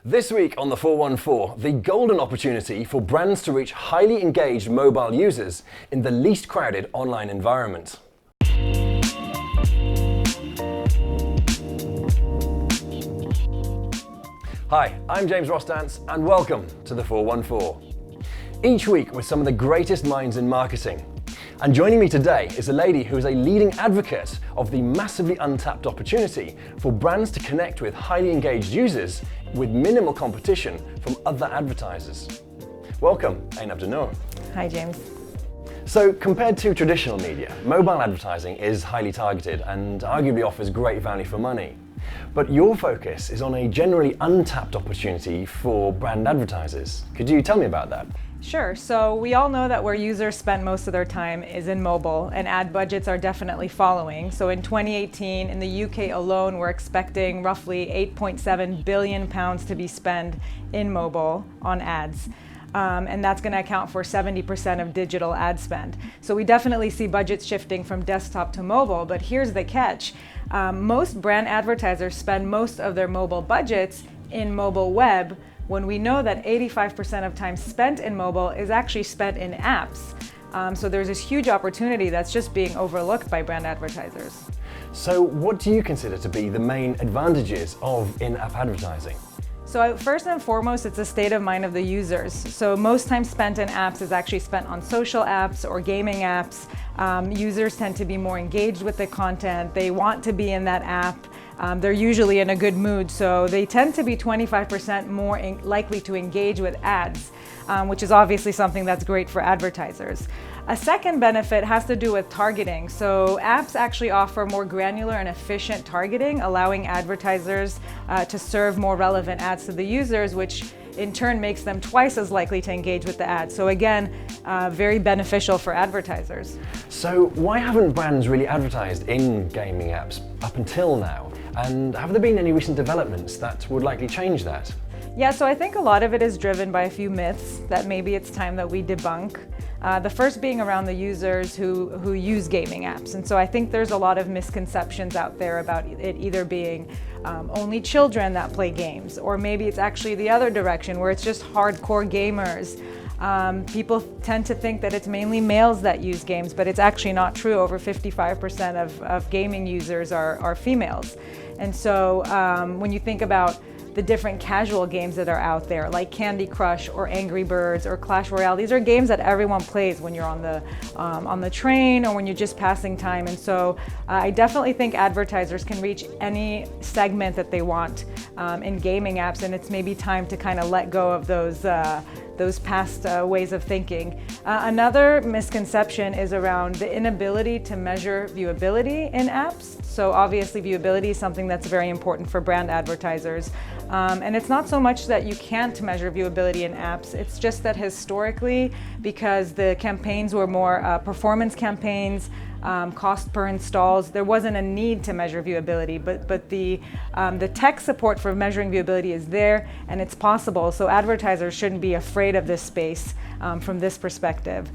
This week on the 414, the golden opportunity for brands to reach highly engaged mobile users in the least crowded online environment. Hi, I'm James Rostance and welcome to the 414. Each week with some of the greatest minds in marketing. And joining me today is a lady who is a leading advocate of the massively untapped opportunity for brands to connect with highly engaged users with minimal competition from other advertisers. Welcome, Einav Dinur. Hi, James. So compared to traditional media, mobile advertising is highly targeted and arguably offers great value for money. But your focus is on a generally untapped opportunity for brand advertisers. Could you tell me about that? Sure. So we all know that where users spend most of their time is in mobile, and ad budgets are definitely following. So in 2018, in the UK alone, we're expecting roughly £8.7 billion to be spent in mobile on ads. And that's going to account for 70% of digital ad spend. So we definitely see budgets shifting from desktop to mobile, but here's the catch. Most brand advertisers spend most of their mobile budgets in mobile web, when we know that 85% of time spent in mobile is actually spent in apps. So there's this huge opportunity that's just being overlooked by brand advertisers. So what do you consider to be the main advantages of in-app advertising? So first and foremost, it's the state of mind of the users. So most time spent in apps is actually spent on social apps or gaming apps. Users tend to be more engaged with the content. They want to be in that app. They're usually in a good mood, so they tend to be 25% more likely to engage with ads, which is obviously something that's great for advertisers. A second benefit has to do with targeting. So apps actually offer more granular and efficient targeting, allowing advertisers to serve more relevant ads to the users, which in turn makes them twice as likely to engage with the ads. So again, very beneficial for advertisers. So why haven't brands really advertised in gaming apps up until now? And have there been any recent developments that would likely change that? Yeah, so I think a lot of it is driven by a few myths that maybe it's time that we debunk. The first being around the users who use gaming apps. And so I think there's a lot of misconceptions out there about it either being only children that play games, or maybe it's actually the other direction where it's just hardcore gamers. People tend to think that it's mainly males that use games, but it's actually not true. Over 55% of gaming users are females. And so when you think about the different casual games that are out there, like Candy Crush or Angry Birds or Clash Royale, these are games that everyone plays when you're on the train or when you're just passing time. And so I definitely think advertisers can reach any segment that they want in gaming apps, and it's maybe time to kind of let go of those past ways of thinking. Another misconception is around the inability to measure viewability in apps. So obviously viewability is something that's very important for brand advertisers. And it's not so much that you can't measure viewability in apps, it's just that historically, because the campaigns were more performance campaigns, cost per installs, there wasn't a need to measure viewability, but the tech support for measuring viewability is there and it's possible, so advertisers shouldn't be afraid of this space from this perspective.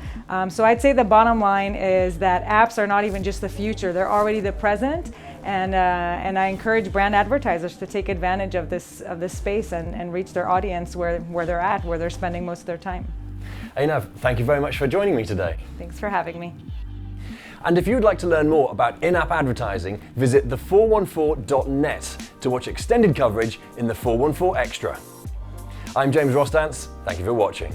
So I'd say the bottom line is that apps are not even just the future, they're already the present, and I encourage brand advertisers to take advantage of this space and reach their audience where they're at, where they're spending most of their time. Einav, thank you very much for joining me today. Thanks for having me. And if you'd like to learn more about in-app advertising, visit the414.net to watch extended coverage in the 414 Extra. I'm James Rostance, thank you for watching.